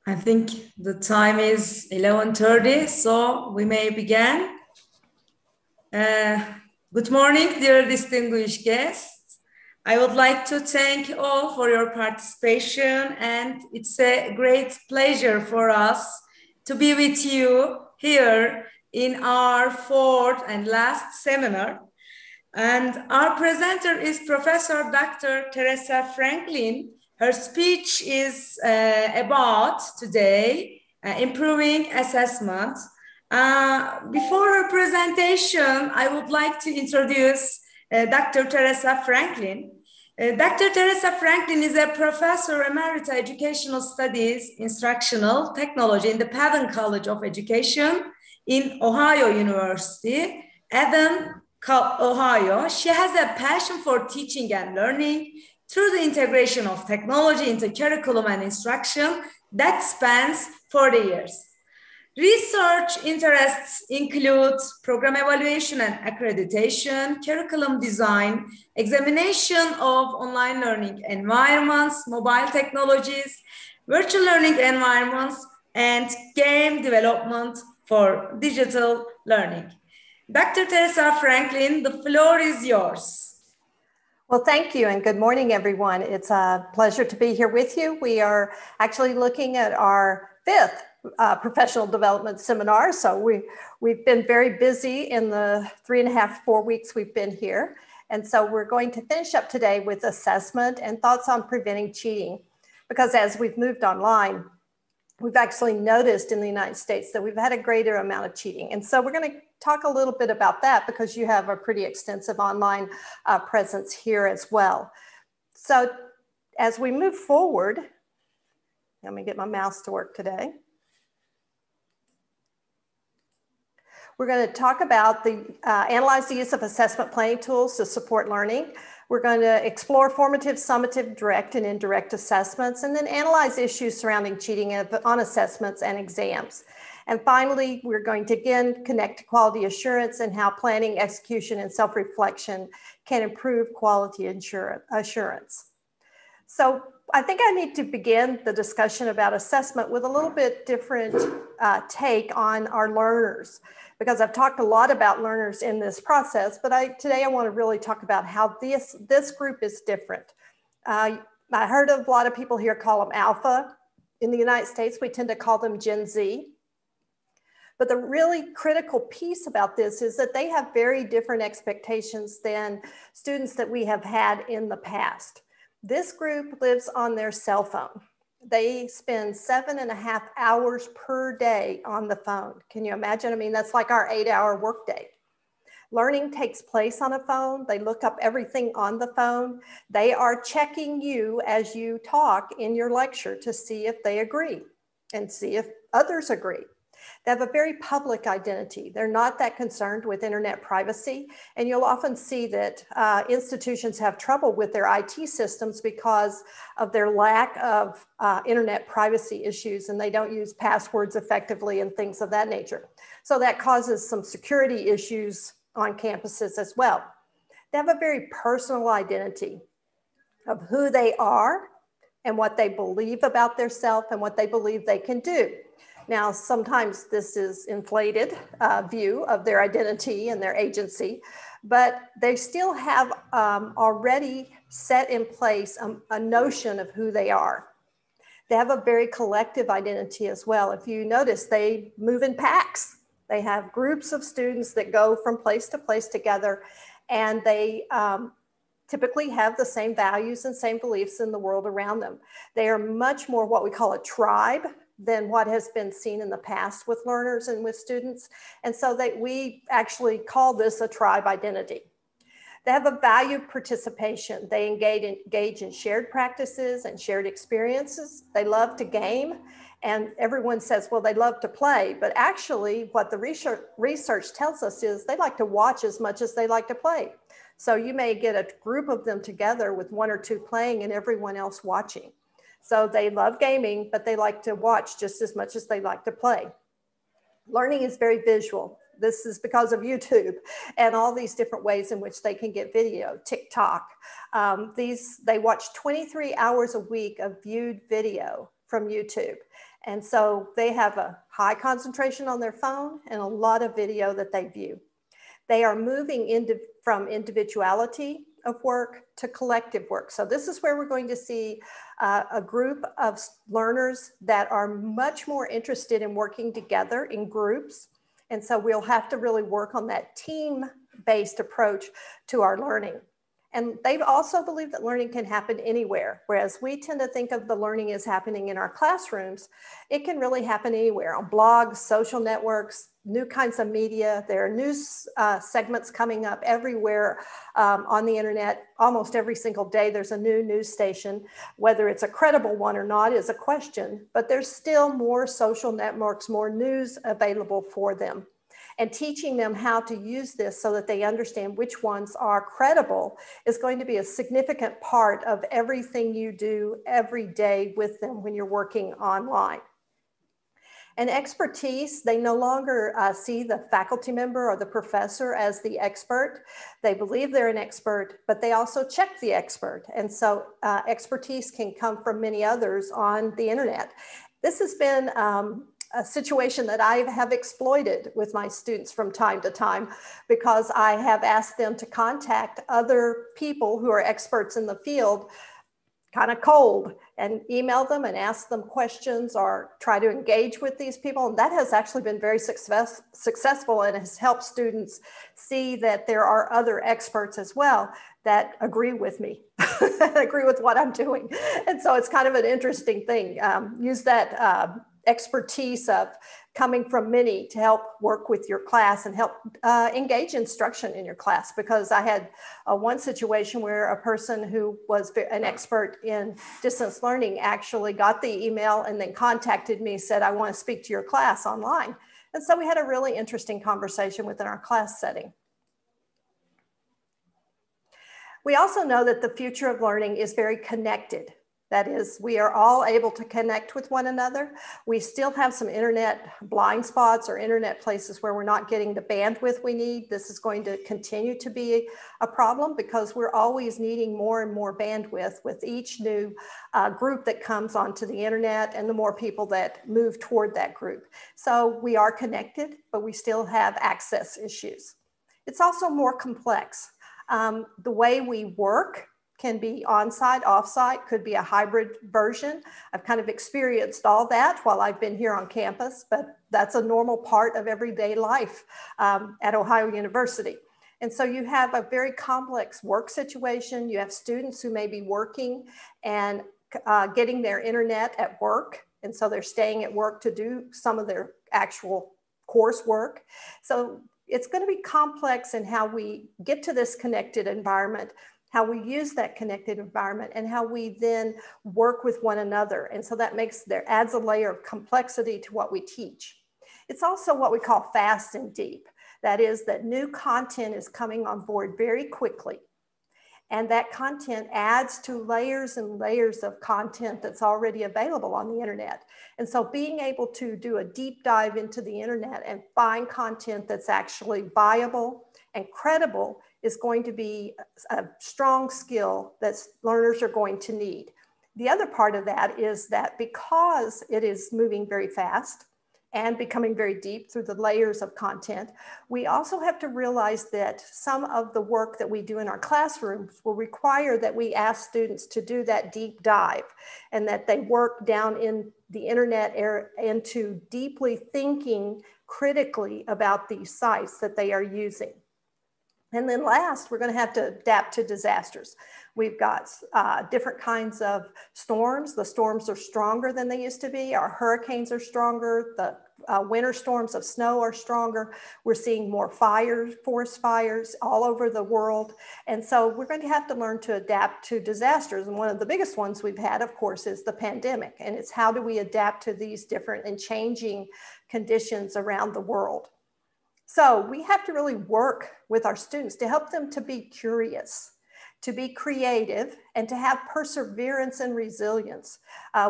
I think the time is 11:30, so we may begin. Good morning, dear distinguished guests. I would like to thank you all for your participation, and it's a great pleasure for us to be with you here in our fourth and last seminar. And our presenter is Professor Dr. Teresa Franklin. Her speech is about today improving assessment. Before her presentation, I would like to introduce Dr. Teresa Franklin. Dr. Teresa Franklin is a professor emerita educational studies, instructional technology in the Padden College of Education in Ohio University, Athens, Ohio. She has a passion for teaching and learning through the integration of technology into curriculum and instruction that spans 40 years. Research interests include program evaluation and accreditation, curriculum design, examination of online learning environments, mobile technologies, virtual learning environments, and game development for digital learning. Dr. Teresa Franklin, the floor is yours. Well, thank you, and good morning, everyone. It's a pleasure to be here with you. We are actually looking at our fifth professional development seminar. So we've been very busy in the 3.5, 4 weeks we've been here. And so we're going to finish up today with assessment and thoughts on preventing cheating. Because as we've moved online, we've actually noticed in the United States that we've had a greater amount of cheating. And so we're going to talk a little bit about that because you have a pretty extensive online presence here as well. So as we move forward, let me get my mouse to work today. We're going to talk about analyze the use of assessment planning tools to support learning. We're going to explore formative, summative, direct, and indirect assessments, and then analyze issues surrounding cheating on assessments and exams. And finally, we're going to again connect to quality assurance and how planning, execution, and self-reflection can improve quality assurance. So I think I need to begin the discussion about assessment with a little bit different take on our learners, because I've talked a lot about learners in this process, but today I want to really talk about how this group is different. I heard a lot of people here call them alpha. In the United States, we tend to call them Gen Z. But the really critical piece about this is that they have very different expectations than students that we have had in the past. This group lives on their cell phone. They spend 7.5 hours per day on the phone. Can you imagine? I mean, that's like our 8-hour workday. Learning takes place on a phone. They look up everything on the phone. They are checking you as you talk in your lecture to see if they agree and see if others agree. They have a very public identity. They're not that concerned with internet privacy. And you'll often see that institutions have trouble with their IT systems because of their lack of internet privacy issues, and they don't use passwords effectively and things of that nature. So that causes some security issues on campuses as well. They have a very personal identity of who they are and what they believe about themselves and what they believe they can do. Now, sometimes this is inflated view of their identity and their agency, but they still have already set in place a notion of who they are. They have a very collective identity as well. If you notice, they move in packs. They have groups of students that go from place to place together, and they typically have the same values and same beliefs in the world around them. They are much more what we call a tribe than what has been seen in the past with learners and with students. And so we actually call this a tribe identity. They have a valued participation. They engage in shared practices and shared experiences. They love to game, and everyone says, well, they love to play, but actually what the research tells us is they like to watch as much as they like to play. So you may get a group of them together with 1 or 2 playing and everyone else watching. So they love gaming, but they like to watch just as much as they like to play. Learning is very visual. This is because of YouTube and all these different ways in which they can get video, TikTok. They watch 23 hours a week of viewed video from YouTube. And so they have a high concentration on their phone and a lot of video that they view. They are moving from individuality of work to collective work. So this is where we're going to see a group of learners that are much more interested in working together in groups. And so we'll have to really work on that team-based approach to our learning. And they also believe that learning can happen anywhere, whereas we tend to think of the learning as happening in our classrooms. It can really happen anywhere, on blogs, social networks, new kinds of media. There are news segments coming up everywhere on the internet. Almost every single day there's a new news station. Whether it's a credible one or not is a question, but there's still more social networks, more news available for them. And teaching them how to use this so that they understand which ones are credible is going to be a significant part of everything you do every day with them when you're working online. And expertise, they no longer see the faculty member or the professor as the expert. They believe they're an expert, but they also check the expert. And so expertise can come from many others on the internet. This has been a situation that I have exploited with my students from time to time, because I have asked them to contact other people who are experts in the field kind of cold and email them and ask them questions or try to engage with these people. And that has actually been very successful and has helped students see that there are other experts as well that agree with me, agree with what I'm doing. And so it's kind of an interesting thing. Use that expertise of coming from many to help work with your class and help engage instruction in your class. Because I had one situation where a person who was an expert in distance learning actually got the email and then contacted me, said, I want to speak to your class online. And so we had a really interesting conversation within our class setting. We also know that the future of learning is very connected. That is, we are all able to connect with one another. We still have some internet blind spots or internet places where we're not getting the bandwidth we need. This is going to continue to be a problem because we're always needing more and more bandwidth with each new group that comes onto the internet and the more people that move toward that group. So we are connected, but we still have access issues. It's also more complex. The way we work can be on-site, off-site, could be a hybrid version. I've kind of experienced all that while I've been here on campus, but that's a normal part of everyday life at Ohio University. And so you have a very complex work situation. You have students who may be working and getting their internet at work. And so they're staying at work to do some of their actual coursework. So it's going to be complex in how we get to this connected environment, how we use that connected environment, and how we then work with one another. And so that adds a layer of complexity to what we teach. It's also what we call fast and deep. That is, that new content is coming on board very quickly. And that content adds to layers and layers of content that's already available on the internet. And so being able to do a deep dive into the internet and find content that's actually viable and credible is going to be a strong skill that learners are going to need. The other part of that is that because it is moving very fast and becoming very deep through the layers of content, we also have to realize that some of the work that we do in our classrooms will require that we ask students to do that deep dive and that they work down in the internet into deeply thinking critically about these sites that they are using. And then last, we're going to have to adapt to disasters. We've got different kinds of storms. The storms are stronger than they used to be. Our hurricanes are stronger. The winter storms of snow are stronger. We're seeing more fires, forest fires all over the world. And so we're going to have to learn to adapt to disasters. And one of the biggest ones we've had, of course, is the pandemic. And it's how do we adapt to these different and changing conditions around the world. So we have to really work with our students to help them to be curious, to be creative, and to have perseverance and resilience.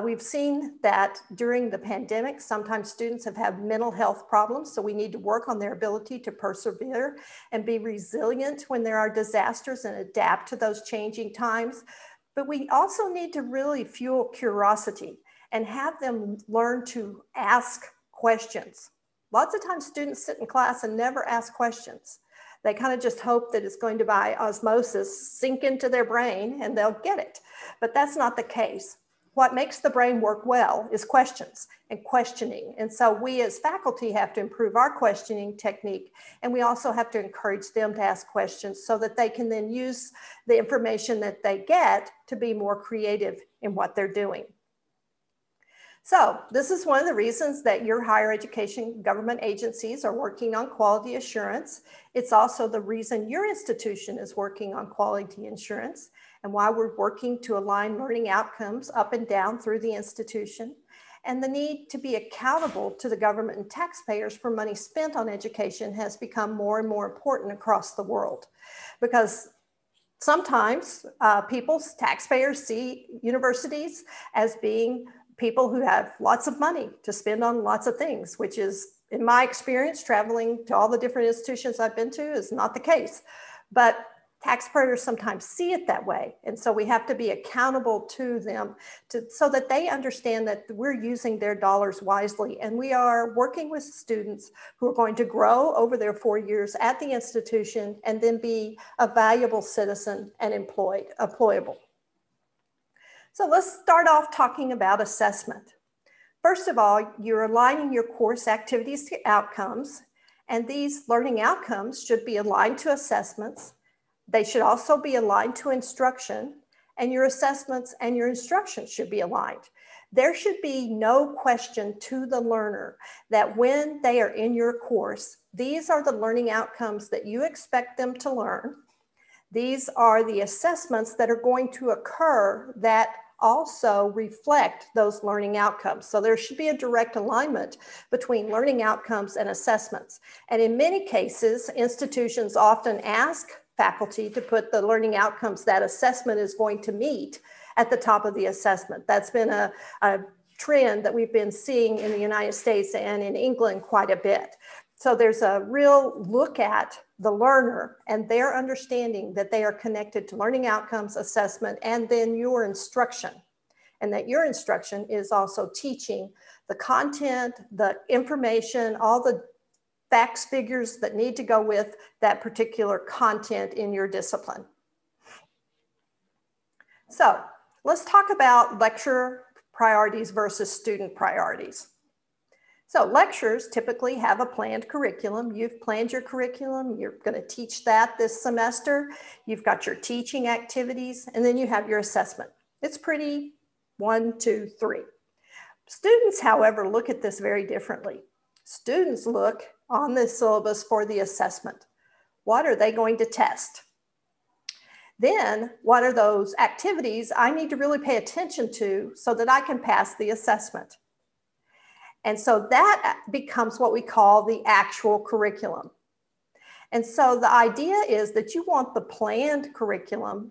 We've seen that during the pandemic, sometimes students have had mental health problems, so we need to work on their ability to persevere and be resilient when there are disasters and adapt to those changing times. But we also need to really fuel curiosity and have them learn to ask questions. Lots of times students sit in class and never ask questions. They kind of just hope that it's going to, by osmosis, sink into their brain and they'll get it. But that's not the case. What makes the brain work well is questions and questioning. And so we as faculty have to improve our questioning technique. And we also have to encourage them to ask questions so that they can then use the information that they get to be more creative in what they're doing. So this is one of the reasons that your higher education government agencies are working on quality assurance. It's also the reason your institution is working on quality assurance and why we're working to align learning outcomes up and down through the institution, and the need to be accountable to the government and taxpayers for money spent on education has become more and more important across the world, because sometimes taxpayers see universities as being people who have lots of money to spend on lots of things, which is, in my experience, traveling to all the different institutions I've been to, is not the case. But taxpayers sometimes see it that way. And so we have to be accountable to them so that they understand that we're using their dollars wisely. And we are working with students who are going to grow over their 4 years at the institution and then be a valuable citizen and employable. So let's start off talking about assessment. First of all, you're aligning your course activities to outcomes, and these learning outcomes should be aligned to assessments. They should also be aligned to instruction, and your assessments and your instruction should be aligned. There should be no question to the learner that when they are in your course, these are the learning outcomes that you expect them to learn. These are the assessments that are going to occur that also reflect those learning outcomes. So there should be a direct alignment between learning outcomes and assessments. And in many cases, institutions often ask faculty to put the learning outcomes that assessment is going to meet at the top of the assessment. That's been a trend that we've been seeing in the United States and in England quite a bit. So there's a real look at the learner and their understanding that they are connected to learning outcomes, assessment, and then your instruction. And that your instruction is also teaching the content, the information, all the facts, figures that need to go with that particular content in your discipline. So let's talk about lecture priorities versus student priorities. So lectures typically have a planned curriculum. You've planned your curriculum. You're going to teach that this semester. You've got your teaching activities, and then you have your assessment. It's pretty 1, 2, 3. Students, however, look at this very differently. Students look on the syllabus for the assessment. What are they going to test? Then what are those activities I need to really pay attention to so that I can pass the assessment? And so that becomes what we call the actual curriculum. And so the idea is that you want the planned curriculum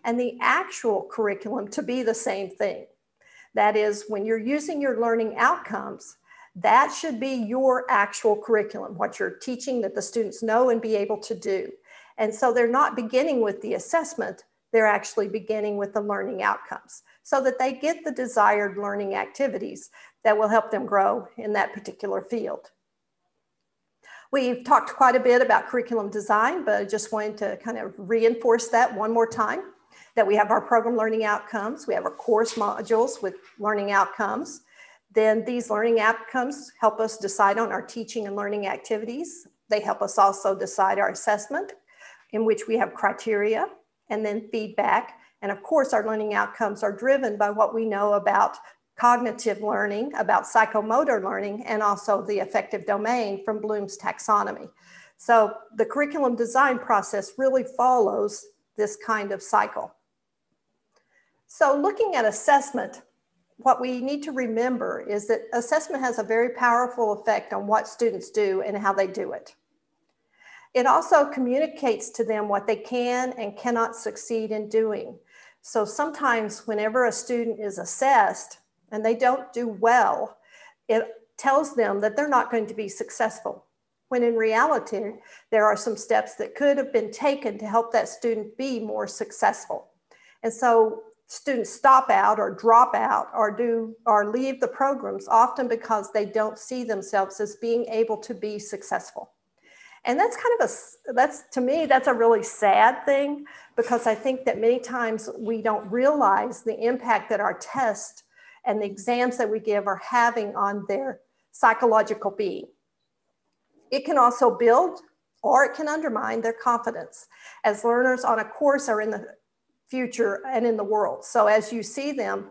and the actual curriculum to be the same thing. That is, when you're using your learning outcomes, that should be your actual curriculum, what you're teaching that the students know and be able to do. And so they're not beginning with the assessment, they're actually beginning with the learning outcomes so that they get the desired learning activities that will help them grow in that particular field. We've talked quite a bit about curriculum design, but I just wanted to kind of reinforce that one more time, that we have our program learning outcomes, we have our course modules with learning outcomes. Then these learning outcomes help us decide on our teaching and learning activities. They help us also decide our assessment, in which we have criteria and then feedback. And of course, our learning outcomes are driven by what we know about cognitive learning, about psychomotor learning, and also the affective domain from Bloom's taxonomy. So the curriculum design process really follows this kind of cycle. So looking at assessment, what we need to remember is that assessment has a very powerful effect on what students do and how they do it. It also communicates to them what they can and cannot succeed in doing. So sometimes whenever a student is assessed and they don't do well, it tells them that they're not going to be successful, when in reality, there are some steps that could have been taken to help that student be more successful. And so students stop out or drop out or leave the programs, often because they don't see themselves as being able to be successful. And that's kind of to me, that's a really sad thing, because I think that many times we don't realize the impact that our tests and the exams that we give are having on their psychological being. It can also build or it can undermine their confidence, as learners on a course are in the future and in the world. So as you see them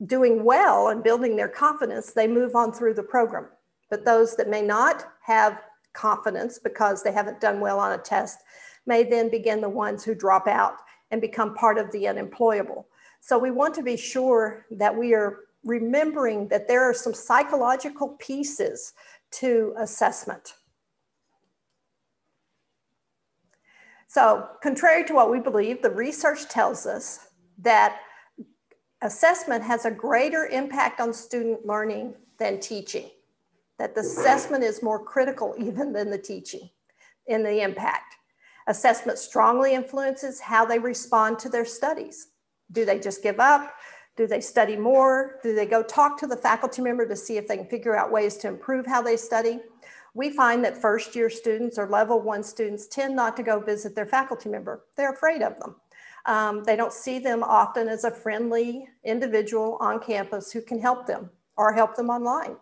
doing well and building their confidence, they move on through the program. But those that may not have confidence because they haven't done well on a test may then begin the ones who drop out and become part of the unemployable. So we want to be sure that we are remembering that there are some psychological pieces to assessment. So contrary to what we believe, the research tells us that assessment has a greater impact on student learning than teaching, that the assessment is more critical even than the teaching in the impact. Assessment strongly influences how they respond to their studies. Do they just give up? Do they study more? Do they go talk to the faculty member to see if they can figure out ways to improve how they study? We find that first-year students or level 1 students tend not to go visit their faculty member. They're afraid of them. They don't see them often as a friendly individual on campus who can help them or help them online.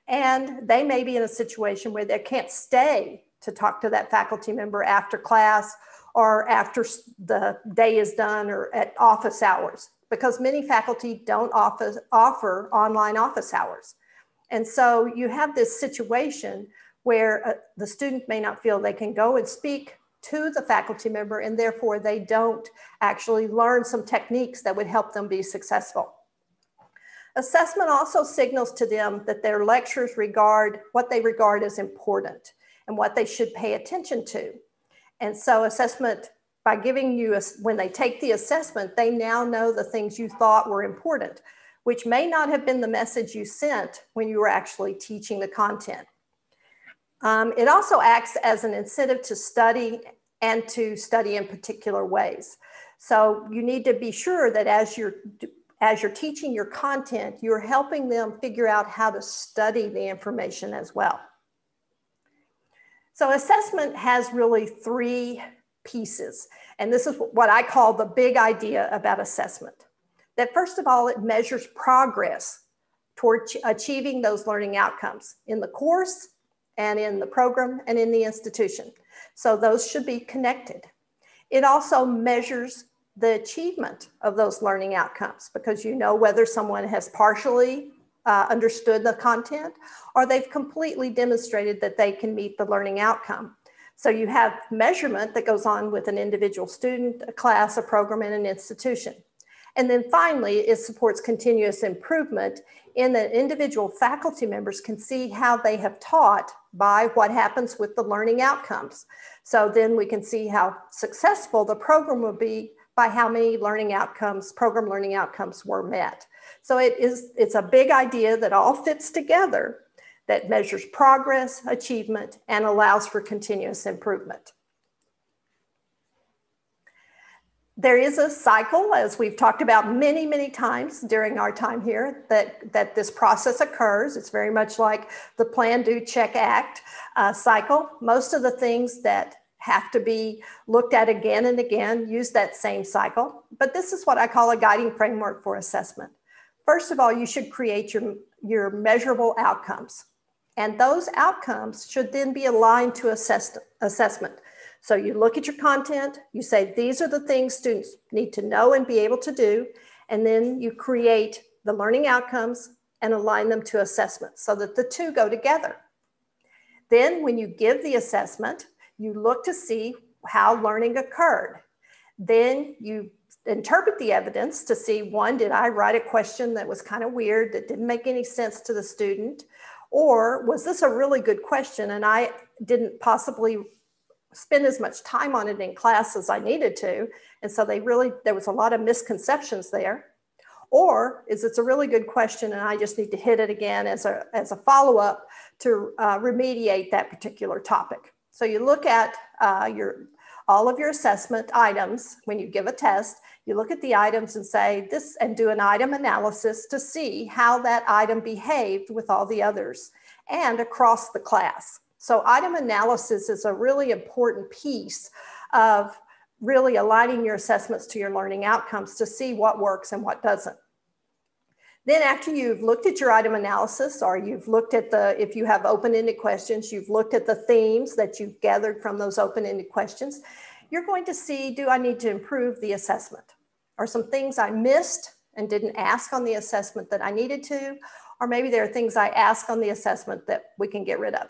And they may be in a situation where they can't stay to talk to that faculty member after class or after the day is done or at office hours, because many faculty don't offer online office hours. And so you have this situation where the student may not feel they can go and speak to the faculty member, and therefore they don't actually learn some techniques that would help them be successful. Assessment also signals to them that their lecturers regard what they regard as important and what they should pay attention to. And so assessment, by giving you, when they take the assessment, they now know the things you thought were important, which may not have been the message you sent when you were actually teaching the content. It also acts as an incentive to study and to study in particular ways. So you need to be sure that as you're teaching your content, you're helping them figure out how to study the information as well. So assessment has really 3 pieces, and this is what I call the big idea about assessment. That first of all, it measures progress toward achieving those learning outcomes in the course and in the program and in the institution. So those should be connected. It also measures the achievement of those learning outcomes, because you know whether someone has partially understood the content or they've completely demonstrated that they can meet the learning outcome. So you have measurement that goes on with an individual student, a class, a program, and an institution. And then finally, it supports continuous improvement in that individual faculty members can see how they have taught by what happens with the learning outcomes. So then we can see how successful the program will be by how many learning outcomes, program learning outcomes were met. So it's a big idea that all fits together, that measures progress, achievement, and allows for continuous improvement. There is a cycle, as we've talked about many, many times during our time here, that this process occurs. It's very much like the plan, do, check, act cycle. Most of the things that have to be looked at again and again use that same cycle. But this is what I call a guiding framework for assessment. First of all, you should create your measurable outcomes. And those outcomes should then be aligned to assessment. So you look at your content, you say, these are the things students need to know and be able to do. And then you create the learning outcomes and align them to assessment so that the two go together. Then when you give the assessment, you look to see how learning occurred. Then you interpret the evidence to see, one, did I write a question that was kind of weird, that didn't make any sense to the student? Or was this a really good question and I didn't possibly spend as much time on it in class as I needed to, and so there was a lot of misconceptions there? Or is it a really good question and I just need to hit it again as a follow-up to remediate that particular topic? So you look at all of your assessment items. When you give a test, you look at the items and say this, and do an item analysis to see how that item behaved with all the others and across the class. So item analysis is a really important piece of really aligning your assessments to your learning outcomes to see what works and what doesn't. Then after you've looked at your item analysis, or you've looked at if you have open-ended questions, you've looked at the themes that you've gathered from those open-ended questions, you're going to see, do I need to improve the assessment? Are some things I missed and didn't ask on the assessment that I needed to? Or maybe there are things I asked on the assessment that we can get rid of.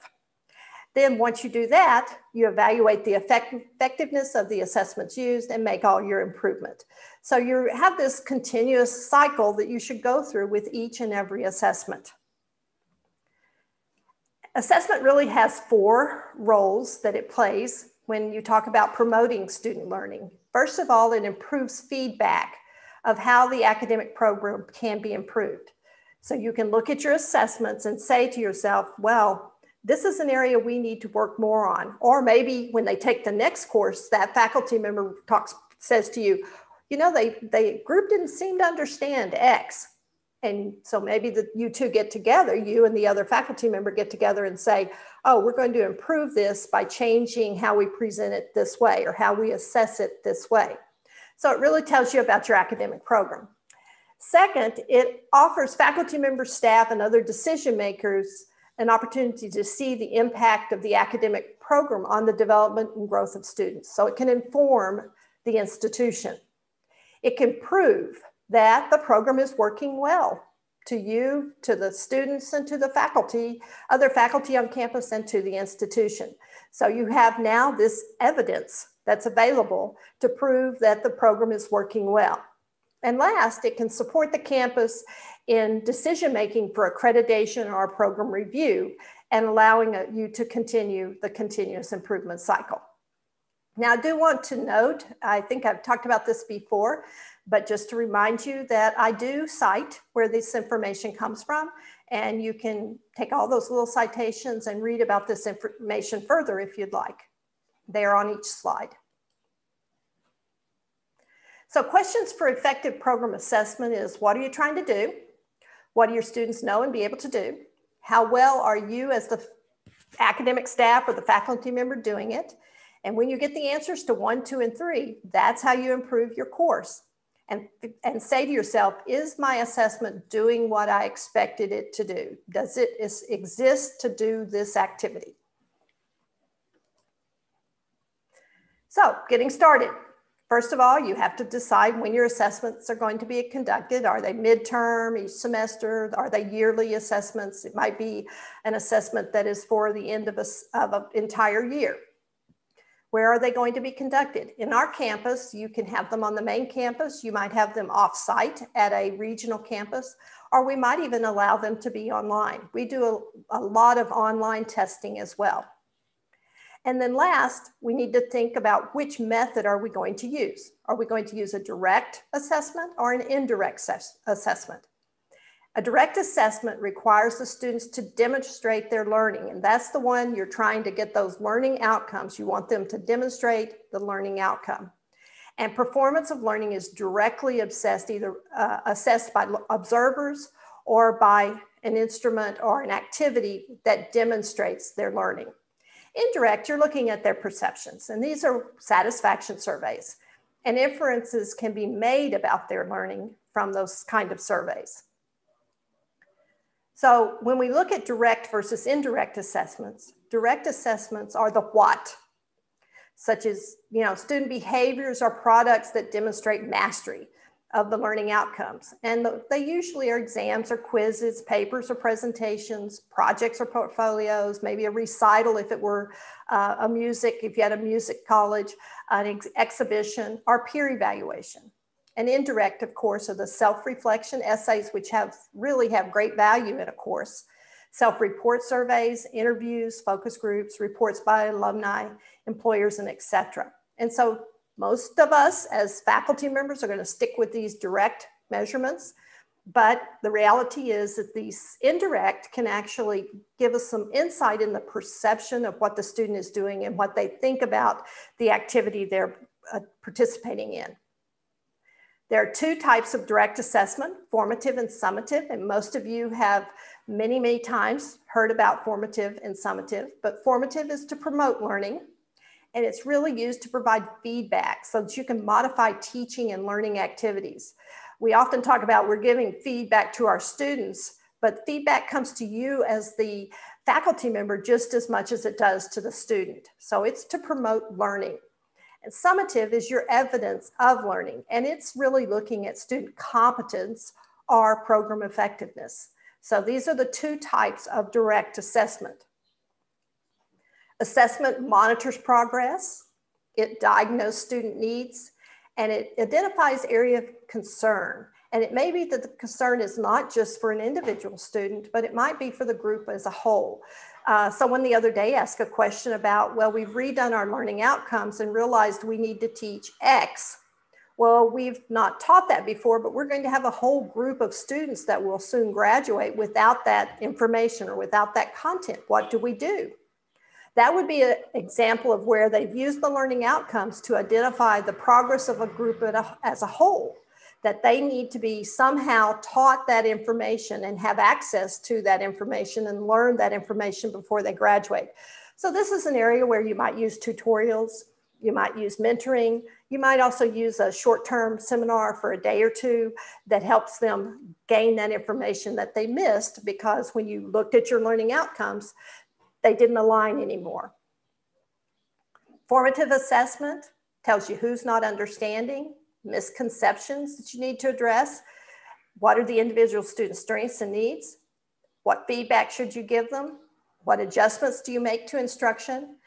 Then once you do that, you evaluate the effectiveness of the assessments used and make all your improvement. So you have this continuous cycle that you should go through with each and every assessment. Assessment really has 4 roles that it plays when you talk about promoting student learning. First of all, it improves feedback of how the academic program can be improved. So you can look at your assessments and say to yourself, well, this is an area we need to work more on. Or maybe when they take the next course, that faculty member says to you, you know, the group didn't seem to understand X. And so maybe you two get together, you and the other faculty member get together and say, oh, we're going to improve this by changing how we present it this way or how we assess it this way. So it really tells you about your academic program. Second, it offers faculty members, staff, and other decision makers an opportunity to see the impact of the academic program on the development and growth of students. So it can inform the institution. It can prove that the program is working well to you, to the students, and to the faculty, other faculty on campus, and to the institution. So you have now this evidence that's available to prove that the program is working well. And last, it can support the campus in decision-making for accreditation or program review and allowing you to continue the continuous improvement cycle. Now, I do want to note, I think I've talked about this before, but just to remind you that I do cite where this information comes from, and you can take all those little citations and read about this information further if you'd like. They are on each slide. So questions for effective program assessment is, what are you trying to do? What do your students know and be able to do? How well are you as the academic staff or the faculty member doing it? And when you get the answers to 1, 2, and 3, that's how you improve your course. And say to yourself, is my assessment doing what I expected it to do? Does it exist to do this activity? So getting started. First of all, you have to decide when your assessments are going to be conducted. Are they midterm, each semester? Are they yearly assessments? It might be an assessment that is for the end of an entire year. Where are they going to be conducted? In our campus, you can have them on the main campus. You might have them off-site at a regional campus, or we might even allow them to be online. We do a lot of online testing as well. And then last, we need to think about which method are we going to use? Are we going to use a direct assessment or an indirect assessment? A direct assessment requires the students to demonstrate their learning, and that's the one you're trying to get those learning outcomes. You want them to demonstrate the learning outcome. And performance of learning is directly assessed, either assessed by observers or by an instrument or an activity that demonstrates their learning. Indirect, you're looking at their perceptions, and these are satisfaction surveys, and inferences can be made about their learning from those kind of surveys. So when we look at direct versus indirect assessments, direct assessments are the what, such as, student behaviors are products that demonstrate mastery of the learning outcomes. And they usually are exams or quizzes, papers or presentations, projects or portfolios, maybe a recital if it were if you had a music college, an exhibition, or peer evaluation. And indirect, of course, are the self-reflection essays, which really have great value in a course. Self-report surveys, interviews, focus groups, reports by alumni, employers, and etc. And so most of us as faculty members are going to stick with these direct measurements. But the reality is that these indirect can actually give us some insight in the perception of what the student is doing and what they think about the activity they're participating in. There are two types of direct assessment, formative and summative, and most of you have many, many times heard about formative and summative, but formative is to promote learning, and it's really used to provide feedback so that you can modify teaching and learning activities. We often talk about we're giving feedback to our students, but feedback comes to you as the faculty member just as much as it does to the student. So it's to promote learning. And summative is your evidence of learning, and it's really looking at student competence or program effectiveness. So these are the two types of direct assessment. Assessment monitors progress, it diagnoses student needs, and it identifies area of concern. And it may be that the concern is not just for an individual student, but it might be for the group as a whole. Someone the other day asked a question about, well, we've redone our learning outcomes and realized we need to teach X. Well, we've not taught that before, but we're going to have a whole group of students that will soon graduate without that information or without that content. What do we do? That would be an example of where they've used the learning outcomes to identify the progress of a group as a whole, that they need to be somehow taught that information and have access to that information and learn that information before they graduate. So this is an area where you might use tutorials, you might use mentoring, you might also use a short-term seminar for a day or two that helps them gain that information that they missed because when you looked at your learning outcomes, they didn't align anymore. Formative assessment tells you who's not understanding, misconceptions that you need to address, what are the individual student strengths and needs, what feedback should you give them, what adjustments do you make to instruction,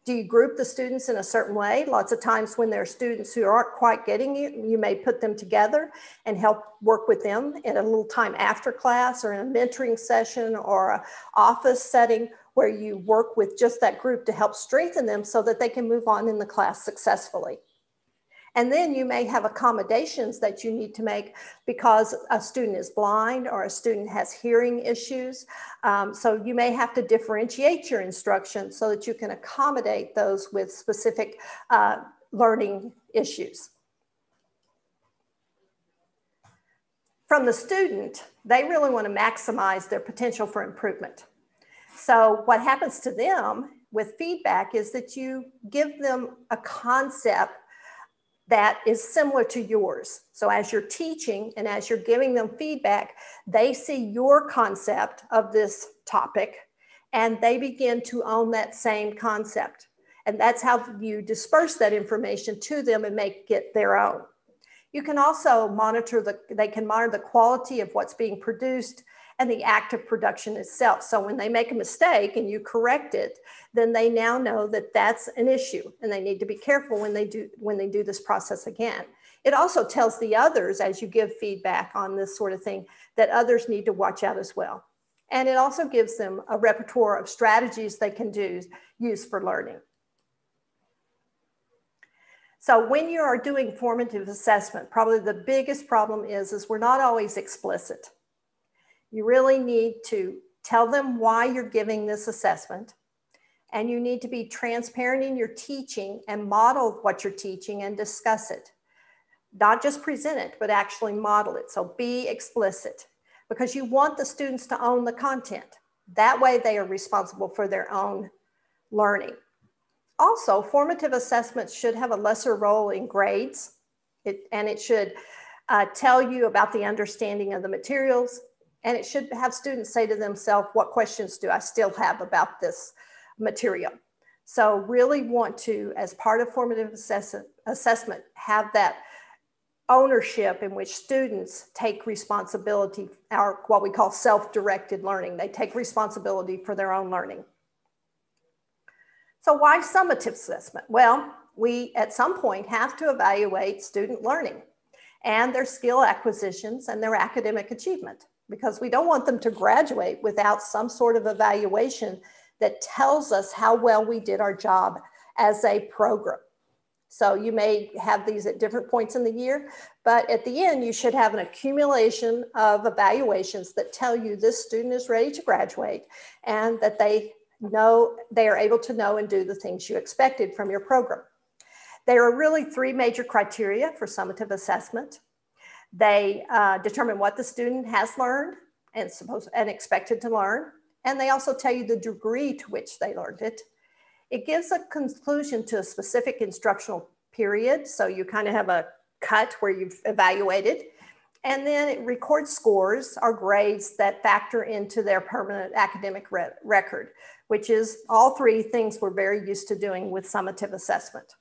do you group the students in a certain way? Lots of times when there are students who aren't quite getting it, you may put them together and help work with them in a little time after class or in a mentoring session or an office setting where you work with just that group to help strengthen them so that they can move on in the class successfully. And then you may have accommodations that you need to make because a student is blind or a student has hearing issues. So you may have to differentiate your instruction so that you can accommodate those with specific learning issues. From the student, they really want to maximize their potential for improvement. So what happens to them with feedback is that you give them a concept that is similar to yours. So as you're teaching and as you're giving them feedback, they see your concept of this topic and they begin to own that same concept. And that's how you disperse that information to them and make it their own. You can also monitor they can monitor the quality of what's being produced and the act of production itself. So when they make a mistake and you correct it, then they now know that that's an issue and they need to be careful when they do this process again. It also tells the others, as you give feedback on this sort of thing, that others need to watch out as well. And it also gives them a repertoire of strategies they can use for learning. So when you are doing formative assessment, probably the biggest problem is we're not always explicit. You really need to tell them why you're giving this assessment, and you need to be transparent in your teaching and model what you're teaching and discuss it. Not just present it, but actually model it. So be explicit because you want the students to own the content. That way they are responsible for their own learning. Also, formative assessments should have a lesser role in grades, and it should tell you about the understanding of the materials, and it should have students say to themselves, what questions do I still have about this material? So really want to, as part of formative assessment, have that ownership in which students take responsibility, or what we call self-directed learning. They take responsibility for their own learning. So why summative assessment? Well, we at some point have to evaluate student learning and their skill acquisitions and their academic achievement, because we don't want them to graduate without some sort of evaluation that tells us how well we did our job as a program. So you may have these at different points in the year, but at the end, you should have an accumulation of evaluations that tell you this student is ready to graduate and that they are able to know and do the things you expected from your program. There are really three major criteria for summative assessment. They determine what the student has learned and expected to learn, and they also tell you the degree to which they learned it. It gives a conclusion to a specific instructional period, so you kind of have a cut where you've evaluated, and then it records scores or grades that factor into their permanent academic record, which is all three things we're very used to doing with summative assessment.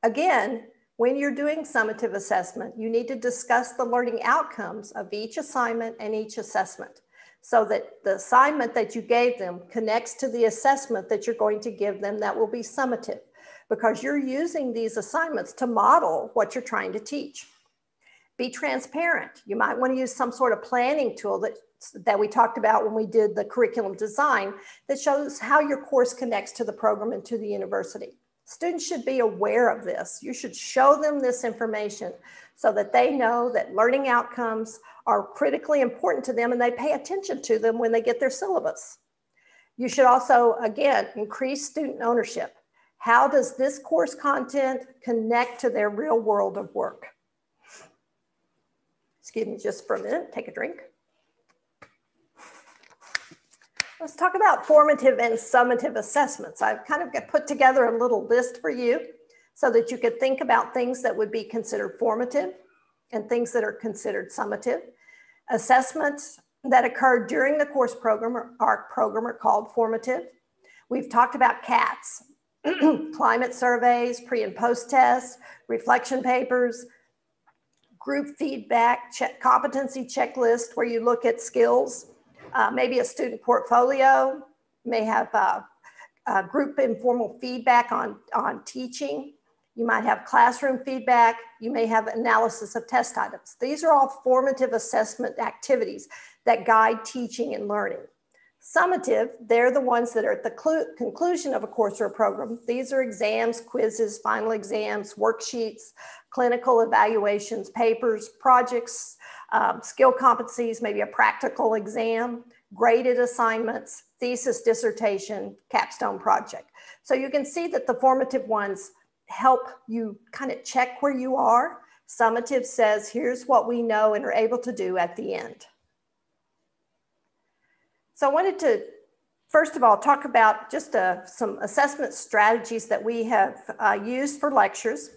Again, when you're doing summative assessment, you need to discuss the learning outcomes of each assignment and each assessment so that the assignment that you gave them connects to the assessment that you're going to give them that will be summative, because you're using these assignments to model what you're trying to teach. Be transparent. You might want to use some sort of planning tool that we talked about when we did the curriculum design that shows how your course connects to the program and to the university. Students should be aware of this. You should show them this information so that they know that learning outcomes are critically important to them and they pay attention to them when they get their syllabus. You should also, again, increase student ownership. How does this course content connect to their real world of work? Excuse me just for a minute, take a drink. Let's talk about formative and summative assessments. I've kind of put together a little list for you so that you could think about things that would be considered formative and things that are considered summative. Assessments that occur during the course program or ARC program are called formative. We've talked about CATs, climate surveys, pre and post tests, reflection papers, group feedback, competency checklist where you look at skills. Maybe a student portfolio, may have group informal feedback on teaching. You might have classroom feedback. You may have analysis of test items. These are all formative assessment activities that guide teaching and learning. Summative, they're the ones that are at the conclusion of a course or a program. These are exams, quizzes, final exams, worksheets, clinical evaluations, papers, projects, skill competencies, maybe a practical exam, graded assignments, thesis, dissertation, capstone project. So you can see that the formative ones help you kind of check where you are. Summative says, here's what we know and are able to do at the end. So I wanted to, first of all, talk about just some assessment strategies that we have used for lectures.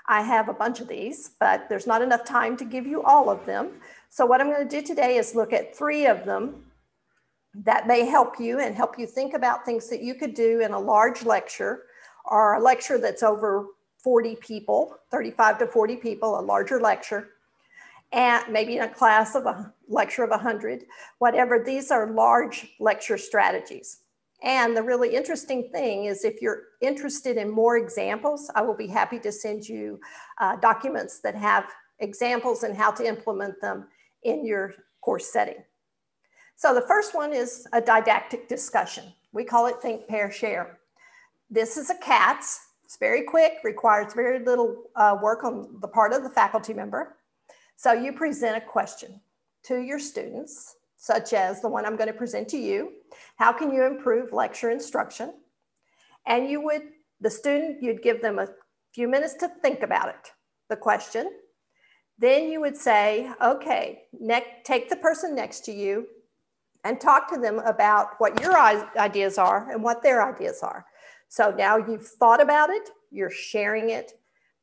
I have a bunch of these, but there's not enough time to give you all of them. So what I'm going to do today is look at 3 of them that may help you and help you think about things that you could do in a large lecture or a lecture that's over 40 people, 35 to 40 people, a larger lecture, and maybe in a class of a lecture of 100, whatever. These are large lecture strategies. And the really interesting thing is if you're interested in more examples, I will be happy to send you documents that have examples and how to implement them in your course setting. So the first one is a didactic discussion. We call it Think, Pair, Share. This is a CATS. It's very quick, requires very little work on the part of the faculty member. So you present a question to your students, such as the one I'm going to present to you. How can you improve lecture instruction? And you'd give them a few minutes to think about it, the question. Then you would say, okay, take the person next to you and talk to them about what your ideas are and what their ideas are. So now you've thought about it, you're sharing it,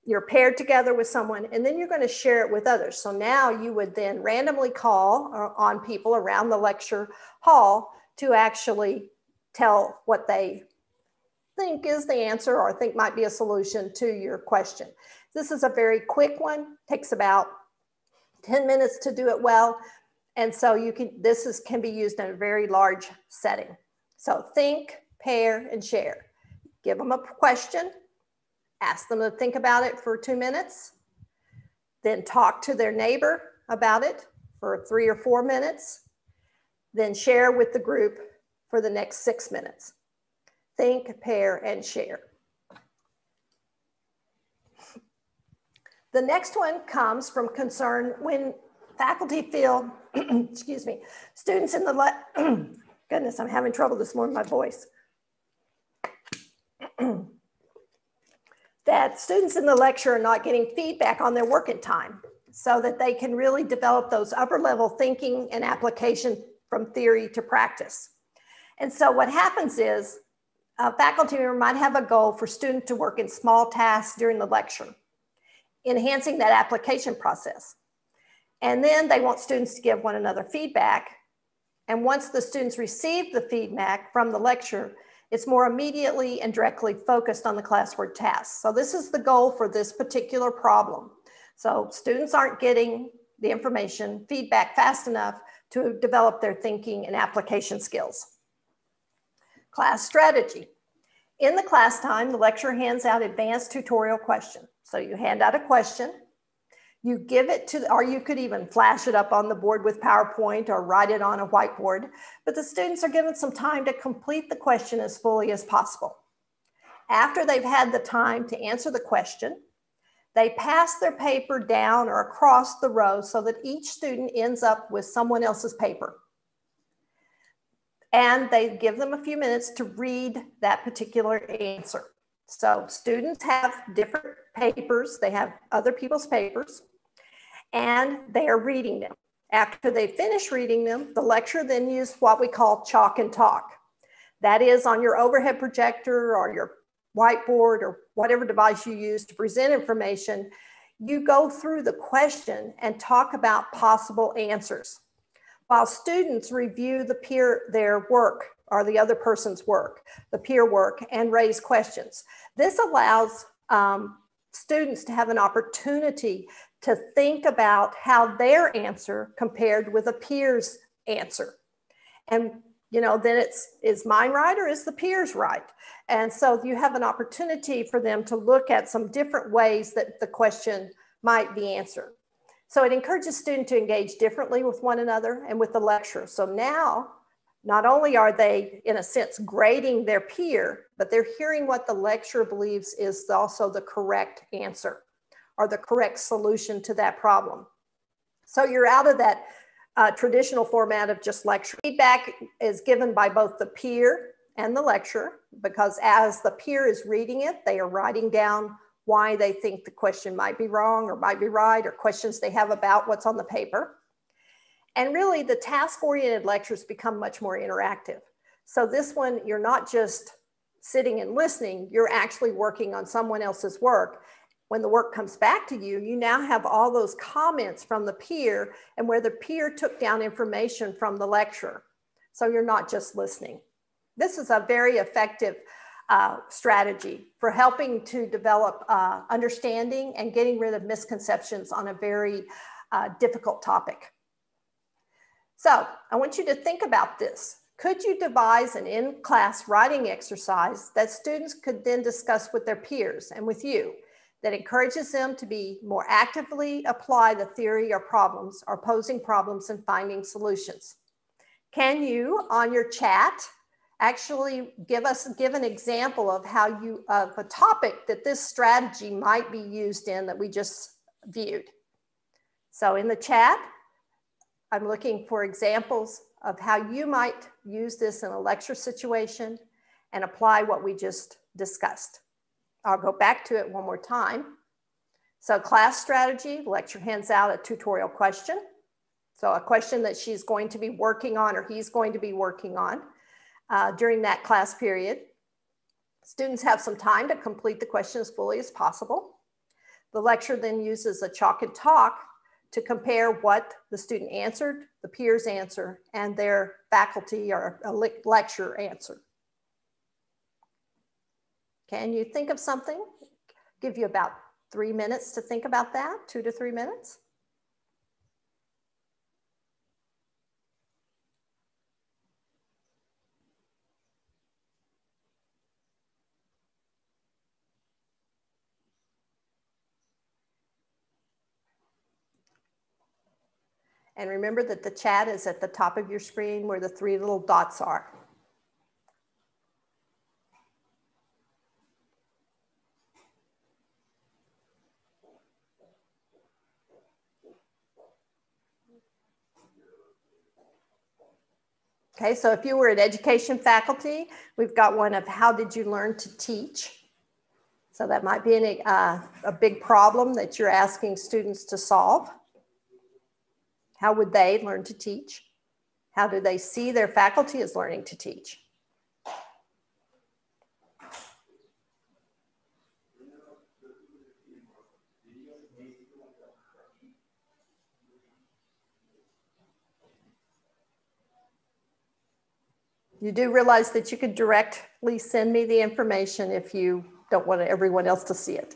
you're paired together with someone, and then you're going to share it with others. So now you would then randomly call on people around the lecture hall to actually tell what they think is the answer or think might be a solution to your question. This is a very quick one, takes about 10 minutes to do it well. And so this can be used in a very large setting. So think, pair, and share. Give them a question, ask them to think about it for 2 minutes, then talk to their neighbor about it for 3 or 4 minutes, then share with the group for the next 6 minutes. Think, pair, and share. The next one comes from concern when faculty feel, excuse me, students in the, goodness, I'm having trouble this morning, my voice. That students in the lecture are not getting feedback on their working time so that they can really develop those upper level thinking and application from theory to practice. And so what happens is a faculty member might have a goal for students to work in small tasks during the lecture, enhancing that application process. And then they want students to give one another feedback. And once the students receive the feedback from the lecture, it's more immediately and directly focused on the classwork tasks. So this is the goal for this particular problem. So students aren't getting the information, feedback fast enough to develop their thinking and application skills. Class strategy. In the class time, the lecturer hands out advanced tutorial questions. So you hand out a question, you give it to, or you could even flash it up on the board with PowerPoint or write it on a whiteboard, but the students are given some time to complete the question as fully as possible. After they've had the time to answer the question, they pass their paper down or across the row so that each student ends up with someone else's paper. And they give them a few minutes to read that particular answer. So students have different papers, they have other people's papers, and they are reading them. After they finish reading them, the lecturer then uses what we call chalk and talk. That is on your overhead projector or your whiteboard or whatever device you use to present information, you go through the question and talk about possible answers, while students review their work or the other person's work, the peer work, and raise questions. This allows students to have an opportunity to think about how their answer compared with a peer's answer. And then is mine right or is the peer's right? And so you have an opportunity for them to look at some different ways that the question might be answered. So it encourages students to engage differently with one another and with the lecturer. So now, not only are they, in a sense, grading their peer, but they're hearing what the lecturer believes is also the correct answer or the correct solution to that problem. So you're out of that traditional format of just lecture. Feedback is given by both the peer and the lecturer, because as the peer is reading it, they are writing down why they think the question might be wrong or might be right, or questions they have about what's on the paper. And really the task-oriented lectures become much more interactive. So this one, you're not just sitting and listening, you're actually working on someone else's work. When the work comes back to you, you now have all those comments from the peer and where the peer took down information from the lecturer. So you're not just listening. This is a very effective strategy for helping to develop understanding and getting rid of misconceptions on a very difficult topic. So I want you to think about this. Could you devise an in-class writing exercise that students could then discuss with their peers and with you, that encourages them to be more actively apply the theory or problems, or posing problems and finding solutions? Can you, on your chat, actually give an example of how of a topic that this strategy might be used in that we just viewed? So in the chat, I'm looking for examples of how you might use this in a lecture situation and apply what we just discussed. I'll go back to it one more time. So class strategy, the lecturer hands out a tutorial question. So a question that she's going to be working on, or he's going to be working on during that class period. Students have some time to complete the question as fully as possible. The lecturer then uses a chalk and talk to compare what the student answered, the peers answer, and their faculty or a lecturer answer. Can you think of something? Give you about 3 minutes to think about that, 2 to 3 minutes. And remember that the chat is at the top of your screen where the 3 little dots are. Okay, so if you were an education faculty, we've got one of how did you learn to teach? So that might be a big problem that you're asking students to solve. How would they learn to teach? How do they see their faculty as learning to teach? You do realize that you could directly send me the information if you don't want everyone else to see it.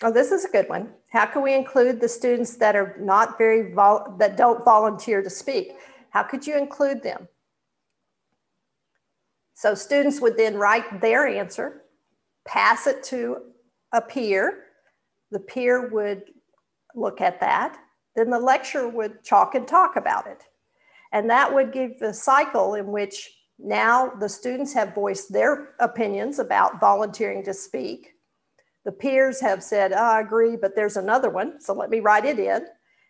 Oh, this is a good one. How can we include the students that are not that don't volunteer to speak? How could you include them? So students would then write their answer, pass it to a peer. The peer would look at that. Then the lecturer would chalk and talk about it. And that would give the cycle in which now the students have voiced their opinions about volunteering to speak. The peers have said, oh, I agree, but there's another one, so let me write it in.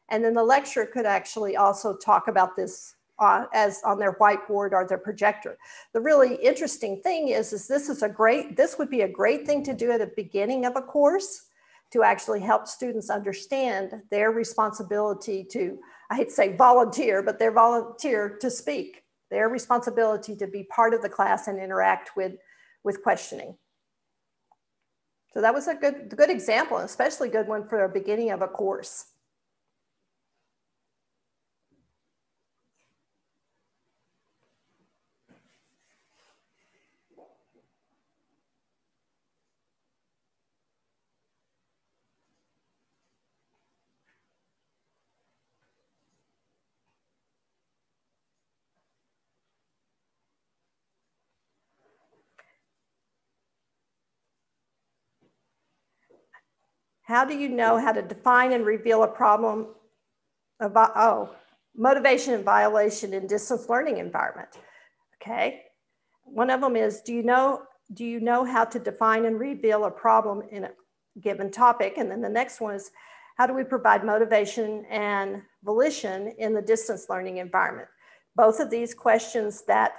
And then the lecturer could actually also talk about this as on their whiteboard or their projector. The really interesting thing is this would be a great thing to do at the beginning of a course to actually help students understand their responsibility to, I hate to say volunteer, but their volunteer to speak, their responsibility to be part of the class and interact with questioning. So that was a good example, especially good one for a beginning of a course. How do you know how to define and reveal a problem of motivation and violation in distance learning environment? Okay, one of them is, do you know how to define and reveal a problem in a given topic? And then the next one is, how do we provide motivation and volition in the distance learning environment? Both of these questions that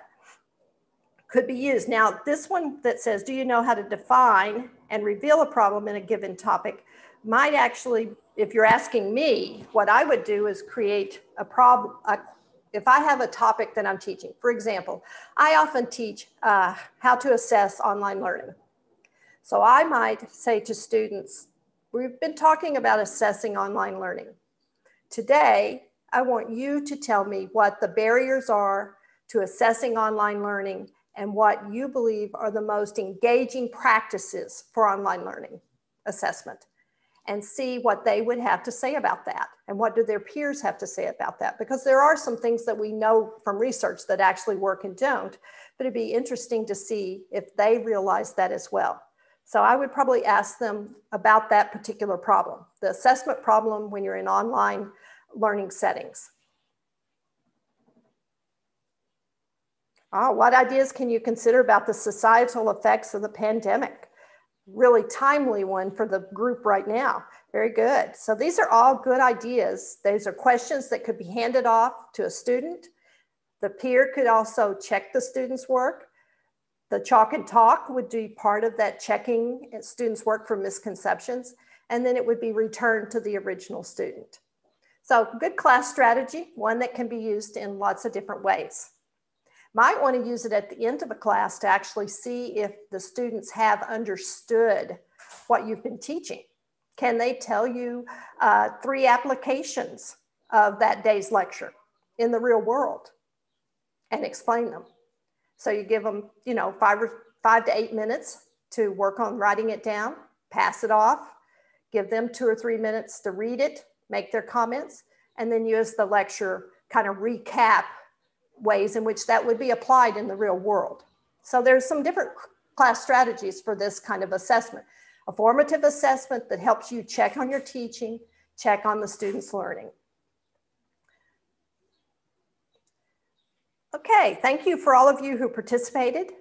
could be used. Now, this one that says, do you know how to define and reveal a problem in a given topic might actually, if you're asking me, what I would do is create a problem. If I have a topic that I'm teaching, for example, I often teach how to assess online learning. So I might say to students, we've been talking about assessing online learning. Today, I want you to tell me what the barriers are to assessing online learning and what you believe are the most engaging practices for online learning assessment, and see what they would have to say about that. And what do their peers have to say about that? Because there are some things that we know from research that actually work and don't, but it'd be interesting to see if they realize that as well. So I would probably ask them about that particular problem, the assessment problem when you're in online learning settings. What ideas can you consider about the societal effects of the pandemic? Really timely one for the group right now. Very good. So these are all good ideas. These are questions that could be handed off to a student. The peer could also check the student's work. The chalk and talk would be part of that checking students' work for misconceptions, and then it would be returned to the original student. So good class strategy, one that can be used in lots of different ways. Might want to use it at the end of a class to actually see if the students have understood what you've been teaching. Can they tell you 3 applications of that day's lecture in the real world and explain them? So you give them, 5 to 8 minutes to work on writing it down, pass it off, give them 2 or 3 minutes to read it, make their comments, and then use the lecture kind of recap ways in which that would be applied in the real world. So there's some different class strategies for this kind of assessment. A formative assessment that helps you check on your teaching, check on the students' learning. Okay, thank you for all of you who participated.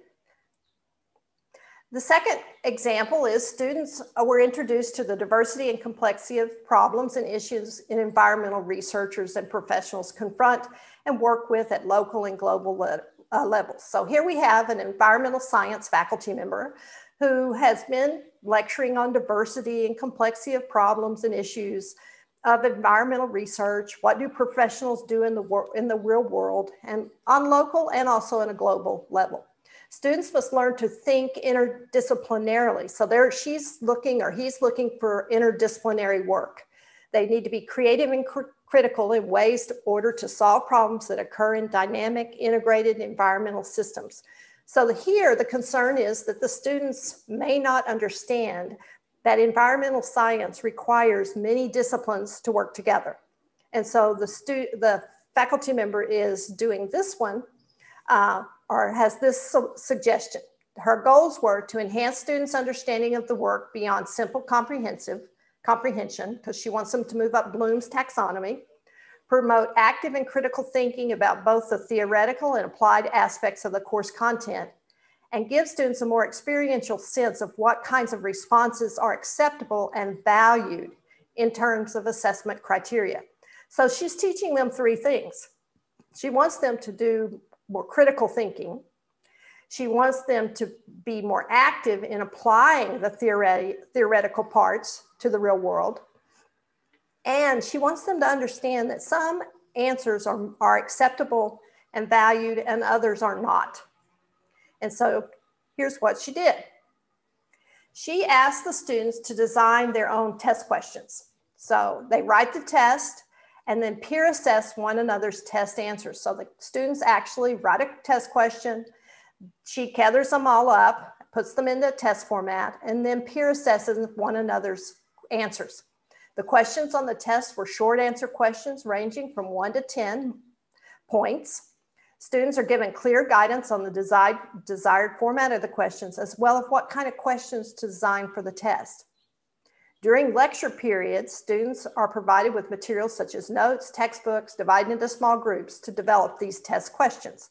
The second example is students were introduced to the diversity and complexity of problems and issues in environmental researchers and professionals confront and work with at local and global levels. So here we have an environmental science faculty member who has been lecturing on diversity and complexity of problems and issues of environmental research. What do professionals do in the real world, and on local and also on a global level? Students must learn to think interdisciplinarily. So she's looking, or he's looking, for interdisciplinary work. They need to be creative and critical in ways in order to solve problems that occur in dynamic, integrated environmental systems. So here, the concern is that the students may not understand that environmental science requires many disciplines to work together. And so the faculty member is doing this one, or has this suggestion. Her goals were to enhance students' understanding of the work beyond simple comprehension, because she wants them to move up Bloom's taxonomy, promote active and critical thinking about both the theoretical and applied aspects of the course content, and give students a more experiential sense of what kinds of responses are acceptable and valued in terms of assessment criteria. So she's teaching them three things. She wants them to do more critical thinking. She wants them to be more active in applying the theoretical parts to the real world. And she wants them to understand that some answers are acceptable and valued and others are not. And so here's what she did. She asked the students to design their own test questions. So they write the test and then peer assess one another's test answers. So the students actually write a test question. She gathers them all up, puts them into a test format, and then peer assesses one another's answers. The questions on the test were short answer questions ranging from 1 to 10 points. Students are given clear guidance on the desired format of the questions, as well as what kind of questions to design for the test. During lecture periods, students are provided with materials such as notes, textbooks, divided into small groups to develop these test questions.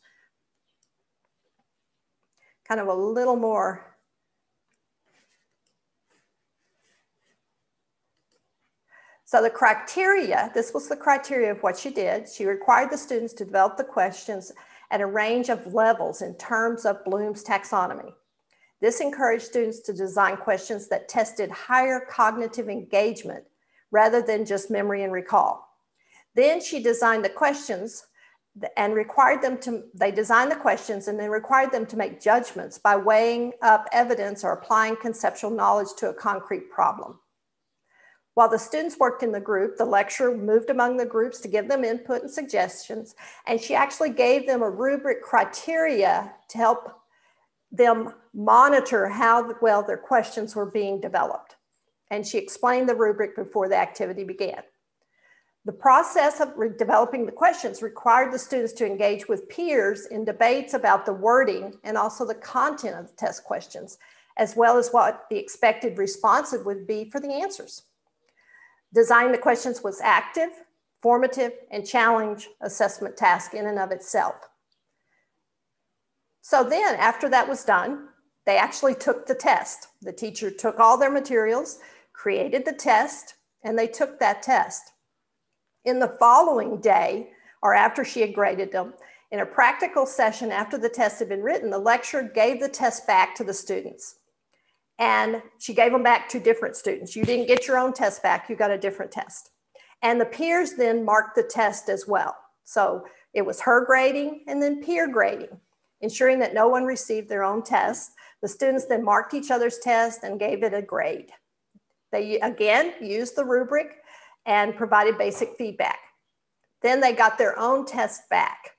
Kind of a little more. So the criteria, this was the criteria of what she did. She required the students to develop the questions at a range of levels in terms of Bloom's taxonomy. This encouraged students to design questions that tested higher cognitive engagement rather than just memory and recall. Then she designed the questions and required them to, they designed the questions and then required them to make judgments by weighing up evidence or applying conceptual knowledge to a concrete problem. While the students worked in the group, the lecturer moved among the groups to give them input and suggestions, and she actually gave them a rubric criteria to help them monitor how well their questions were being developed. And she explained the rubric before the activity began. The process of developing the questions required the students to engage with peers in debates about the wording and also the content of the test questions, as well as what the expected responses would be for the answers. Designing the questions was active, formative, and challenge assessment task in and of itself. So then after that was done, they actually took the test. The teacher took all their materials, created the test, and they took that test. In the following day, or after she had graded them, in a practical session after the test had been written, the lecturer gave the test back to the students. And she gave them back to different students. You didn't get your own test back, you got a different test. And the peers then marked the test as well. So it was her grading and then peer grading, ensuring that no one received their own test. The students then marked each other's test and gave it a grade. They again used the rubric and provided basic feedback. Then they got their own test back.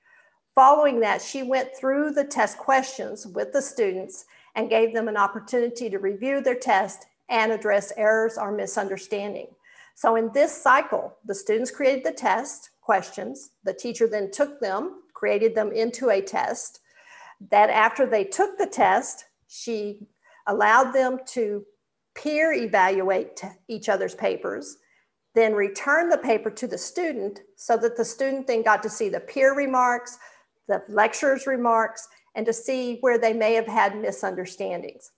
Following that, she went through the test questions with the students and gave them an opportunity to review their test and address errors or misunderstanding. So in this cycle, the students created the test questions. The teacher then took them, created them into a test. That after they took the test, she allowed them to peer evaluate each other's papers, then return the paper to the student so that the student then got to see the peer remarks, the lecturer's remarks, and to see where they may have had misunderstandings.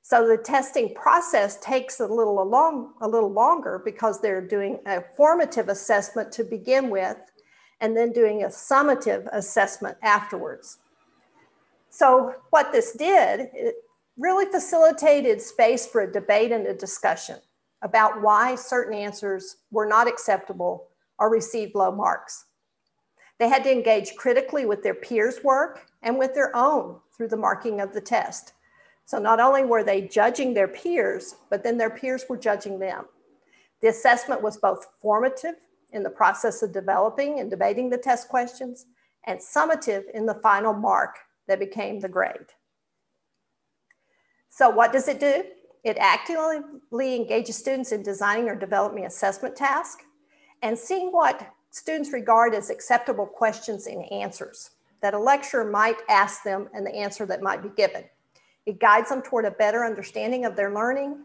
So the testing process takes a little longer because they're doing a formative assessment to begin with, and then doing a summative assessment afterwards. So what this did, it really facilitated space for a debate and a discussion about why certain answers were not acceptable or received low marks. They had to engage critically with their peers' work and with their own through the marking of the test. So not only were they judging their peers, but then their peers were judging them. The assessment was both formative in the process of developing and debating the test questions, and summative in the final mark that became the grade. So what does it do? It actively engages students in designing or developing assessment tasks and seeing what students regard as acceptable questions and answers that a lecturer might ask them and the answer that might be given. It guides them toward a better understanding of their learning,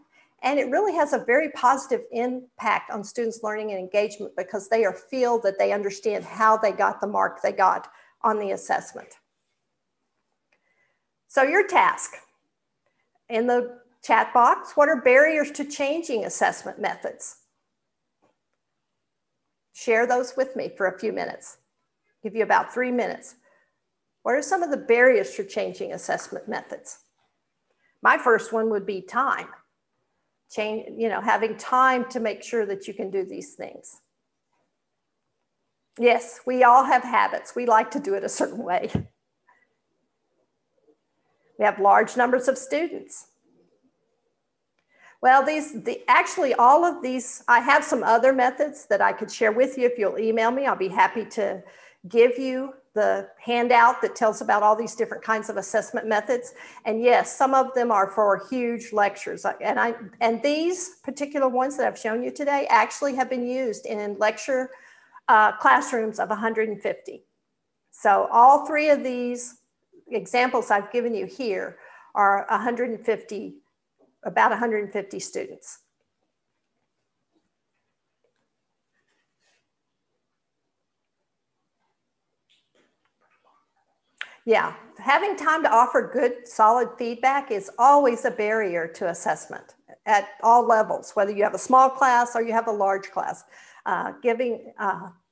and it really has a very positive impact on students' learning and engagement because they feel that they understand how they got the mark they got on the assessment. So your task in the chat box, what are barriers to changing assessment methods? Share those with me for a few minutes. Give you about 3 minutes. What are some of the barriers to changing assessment methods? My first one would be time. Having time to make sure that you can do these things. Yes, we all have habits. We like to do it a certain way. We have large numbers of students. Well, actually all of these, I have some other methods that I could share with you. If you'll email me, I'll be happy to give you the handout that tells about all these different kinds of assessment methods. And yes, some of them are for huge lectures. And these particular ones that I've shown you today actually have been used in lecture classrooms of 150. So all three of these examples I've given you here are about 150 students. Yeah, having time to offer good, solid feedback is always a barrier to assessment at all levels, whether you have a small class or you have a large class. Giving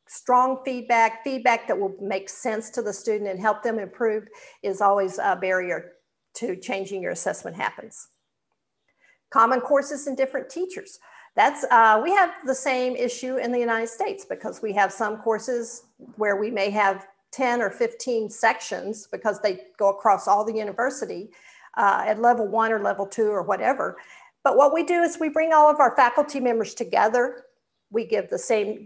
strong feedback that will make sense to the student and help them improve is always a barrier to changing your assessment happens. Common courses and different teachers. We have the same issue in the United States because we have some courses where we may have 10 or 15 sections because they go across all the university at level 1 or level 2 or whatever. But what we do is we bring all of our faculty members together. They give the same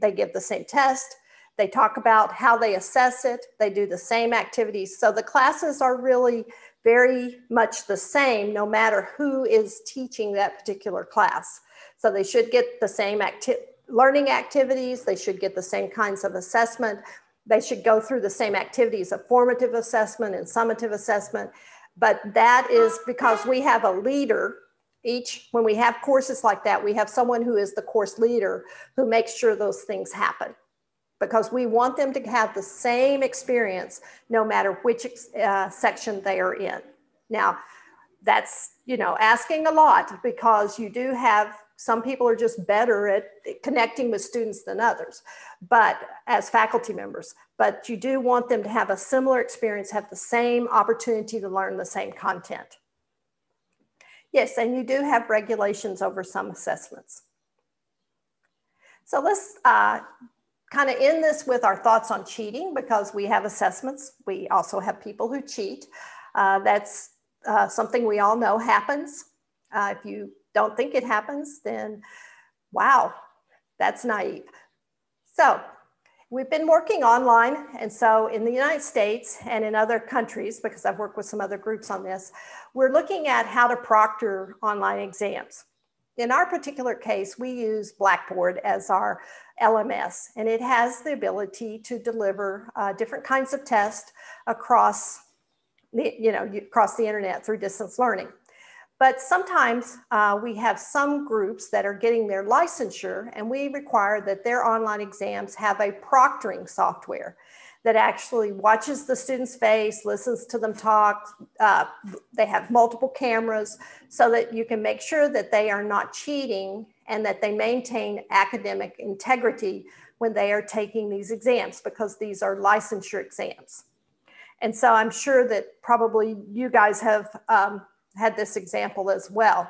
test. They talk about how they assess it. They do the same activities. So the classes are really very much the same no matter who is teaching that particular class. So they should get the same learning activities. They should get the same kinds of assessment. They should go through the same activities of formative assessment and summative assessment. But that is because we have a leader. When we have courses like that, we have someone who is the course leader who makes sure those things happen, because we want them to have the same experience no matter which section they are in. Now, that's asking a lot, because you do have some people are just better at connecting with students than others, but as faculty members, but you do want them to have a similar experience, have the same opportunity to learn the same content. Yes, and you do have regulations over some assessments. So let's kind of end this with our thoughts on cheating, because we have assessments. We also have people who cheat. That's something we all know happens. If you don't think it happens, then wow, that's naive. So we've been working online. And so in the United States and in other countries, because I've worked with some other groups on this, we're looking at how to proctor online exams. In our particular case, we use Blackboard as our LMS, and it has the ability to deliver different kinds of tests across across the internet through distance learning. But sometimes we have some groups that are getting their licensure, and we require that their online exams have a proctoring software that actually watches the student's face, listens to them talk. They have multiple cameras so that you can make sure that they are not cheating and that they maintain academic integrity when they are taking these exams, because these are licensure exams. And so I'm sure that probably you guys have had this example as well.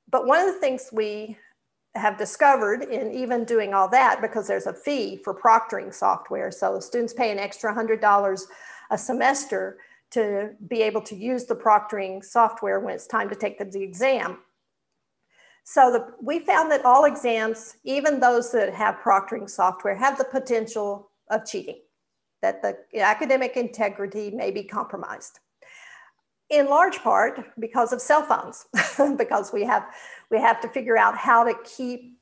But one of the things we have discovered in even doing all that, because there's a fee for proctoring software, so the students pay an extra $100 a semester to be able to use the proctoring software when it's time to take the exam. So we found that all exams, even those that have proctoring software, have the potential of cheating, that the academic integrity may be compromised. In large part because of cell phones, because we have to figure out how to keep,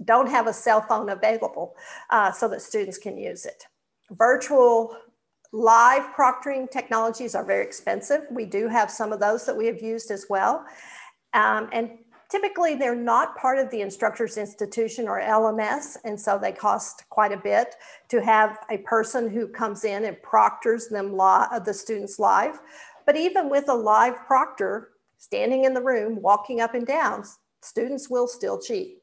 don't have a cell phone available so that students can use it. Virtual live proctoring technologies are very expensive. We do have some of those that we have used as well. And typically they're not part of the instructor's institution or LMS, and so they cost quite a bit to have a person who comes in and proctors them the students live. But even with a live proctor standing in the room, walking up and down, students will still cheat.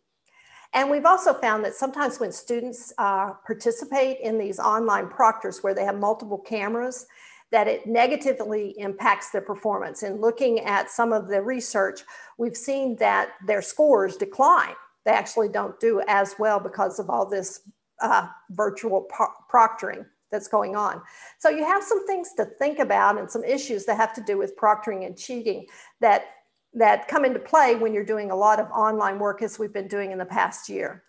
And we've also found that sometimes when students participate in these online proctors where they have multiple cameras, that it negatively impacts their performance. And looking at some of the research, we've seen that their scores decline. They actually don't do as well because of all this virtual proctoring that's going on. So you have some things to think about and some issues that have to do with proctoring and cheating that come into play when you're doing a lot of online work, as we've been doing in the past year.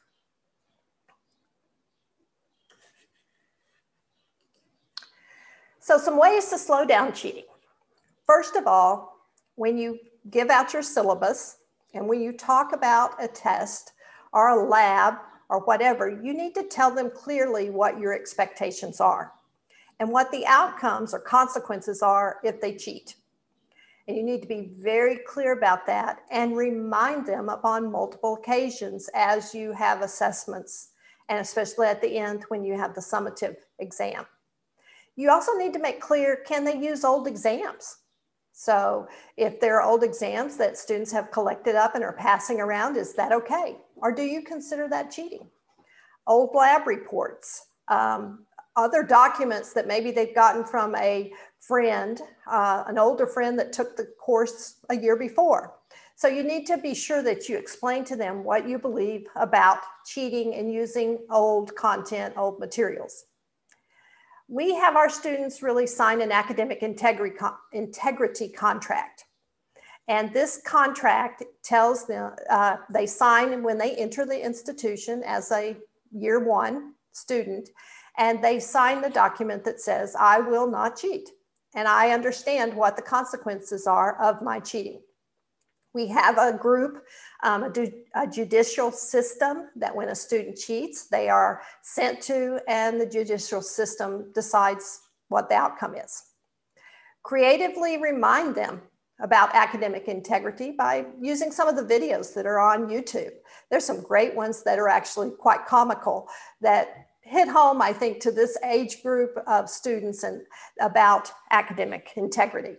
So some ways to slow down cheating. First of all, when you give out your syllabus and when you talk about a test or a lab or whatever, you need to tell them clearly what your expectations are and what the outcomes or consequences are if they cheat. And you need to be very clear about that and remind them upon multiple occasions as you have assessments, and especially at the end when you have the summative exam. You also need to make clear, can they use old exams? So if there are old exams that students have collected up and are passing around, is that okay? Or do you consider that cheating? Old lab reports, other documents that maybe they've gotten from a friend, an older friend that took the course a year before. So you need to be sure that you explain to them what you believe about cheating and using old content, old materials. We have our students really sign an academic integrity contract. And this contract tells them, they sign when they enter the institution as a year one student, and they sign the document that says, I will not cheat. And I understand what the consequences are of my cheating. We have a group, a judicial system that when a student cheats, they are sent to, and the judicial system decides what the outcome is. Creatively remind them about academic integrity by using some of the videos that are on YouTube. There's some great ones that are actually quite comical that hit home, I think, to this age group of students and about academic integrity.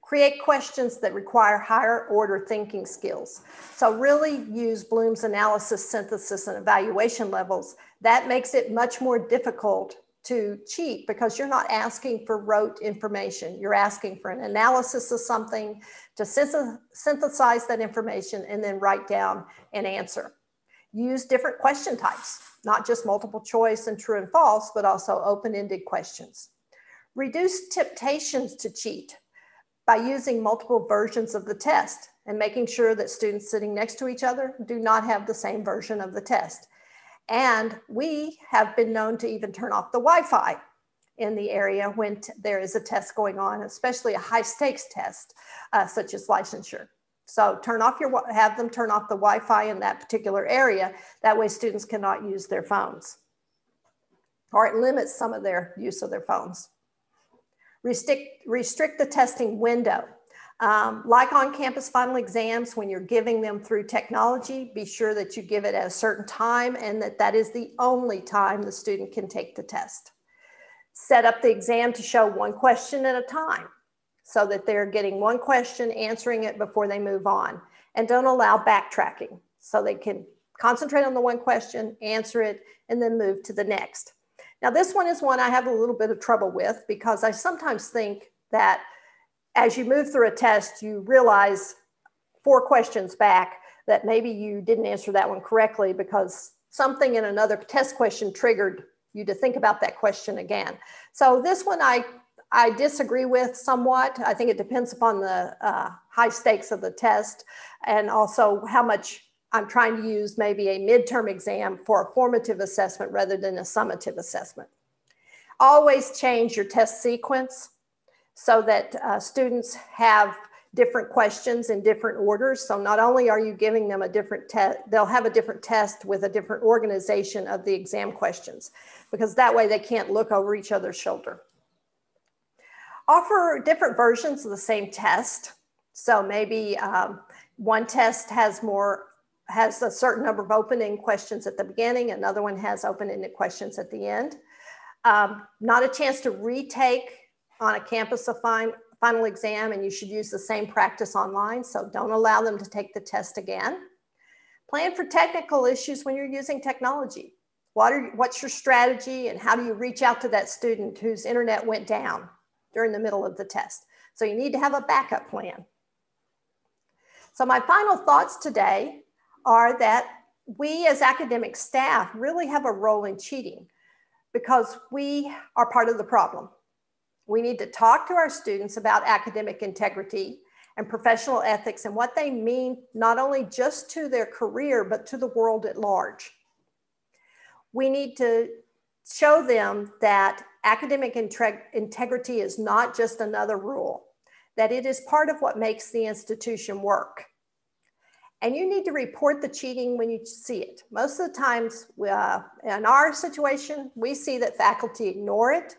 Create questions that require higher order thinking skills. So really use Bloom's analysis, synthesis, and evaluation levels. That makes it much more difficult to cheat because you're not asking for rote information. You're asking for an analysis of something, to synthesize that information, and then write down an answer. Use different question types, not just multiple choice and true and false, but also open-ended questions. Reduce temptations to cheat by using multiple versions of the test and making sure that students sitting next to each other do not have the same version of the test. And we have been known to even turn off the Wi-Fi in the area when there is a test going on, especially a high stakes test, such as licensure. So have them turn off the Wi-Fi in that particular area. That way students cannot use their phones, or it limits some of their use of their phones. Restrict the testing window. Like on-campus final exams, when you're giving them through technology, be sure that you give it at a certain time and that is the only time the student can take the test. Set up the exam to show one question at a time so that they're getting one question, answering it before they move on. And don't allow backtracking so they can concentrate on the one question, answer it, and then move to the next. Now, this one is one I have a little bit of trouble with because I sometimes think that as you move through a test, you realize 4 questions back that maybe you didn't answer that one correctly because something in another test question triggered you to think about that question again. So this one I disagree with somewhat. I think it depends upon the high stakes of the test and also how much I'm trying to use maybe a midterm exam for a formative assessment rather than a summative assessment. Always change your test sequence so that students have different questions in different orders. So not only are you giving them a different test, they'll have a different test with a different organization of the exam questions, because that way they can't look over each other's shoulder. Offer different versions of the same test. So maybe one test has a certain number of open-ended questions at the beginning, another one has open-ended questions at the end. Not a chance to retake on a campus final exam, and you should use the same practice online, so don't allow them to take the test again. Plan for technical issues when you're using technology. What's your strategy and how do you reach out to that student whose internet went down during the middle of the test? So you need to have a backup plan. So my final thoughts today are that we as academic staff really have a role in cheating because we are part of the problem. We need to talk to our students about academic integrity and professional ethics and what they mean, not only just to their career, but to the world at large. We need to show them that academic integrity is not just another rule, that it is part of what makes the institution work. And you need to report the cheating when you see it. Most of the times in our situation, we see that faculty ignore it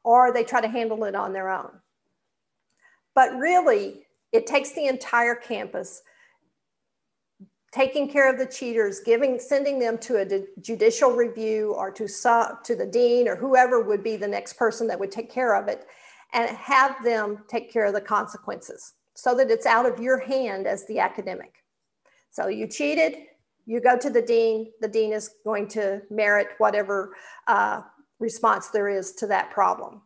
or they try to handle it on their own. But really, it takes the entire campus taking care of the cheaters, sending them to a judicial review or to the dean or whoever would be the next person that would take care of it, and have them take care of the consequences so that it's out of your hand as the academic. So you cheated, you go to the dean is going to merit whatever response there is to that problem.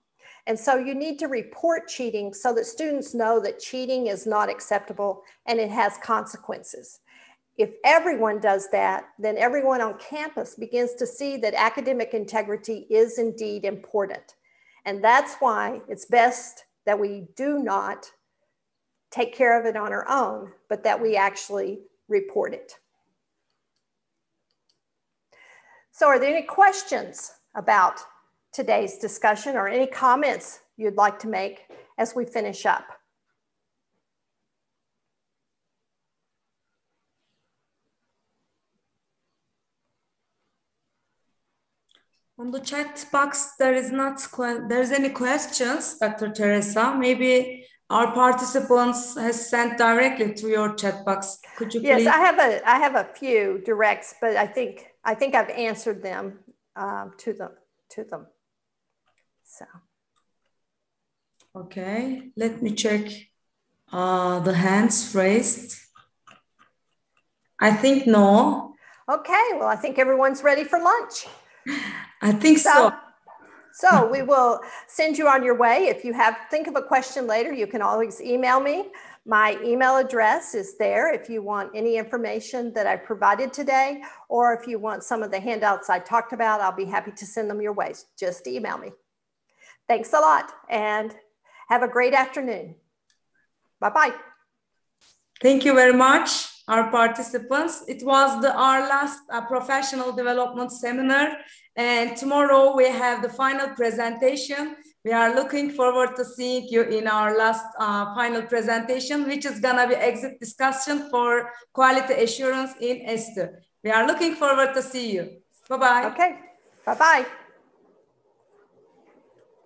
And so you need to report cheating so that students know that cheating is not acceptable and it has consequences. If everyone does that, then everyone on campus begins to see that academic integrity is indeed important. And that's why it's best that we do not take care of it on our own, but that we actually report it. So are there any questions about today's discussion or any comments you'd like to make as we finish up? On the chat box, there's any questions, Dr. Teresa. Maybe our participants has sent directly to your chat box. Could you please? Yes, I have a few directs, but I think I've answered them to them. So. Okay, let me check the hands raised. I think no. Okay, well, I think everyone's ready for lunch. I think so. So we will send you on your way. If you think of a question later, you can always email me. My email address is there if you want any information that I provided today, or if you want some of the handouts I talked about, I'll be happy to send them your way. Just email me. Thanks a lot and have a great afternoon. Bye-bye. Thank you very much, our participants. It was our last professional development seminar, and tomorrow we have the final presentation. We are looking forward to seeing you in our last final presentation, which is gonna be exit discussion for quality assurance in S2. We are looking forward to see you. Bye-bye. Okay, bye-bye.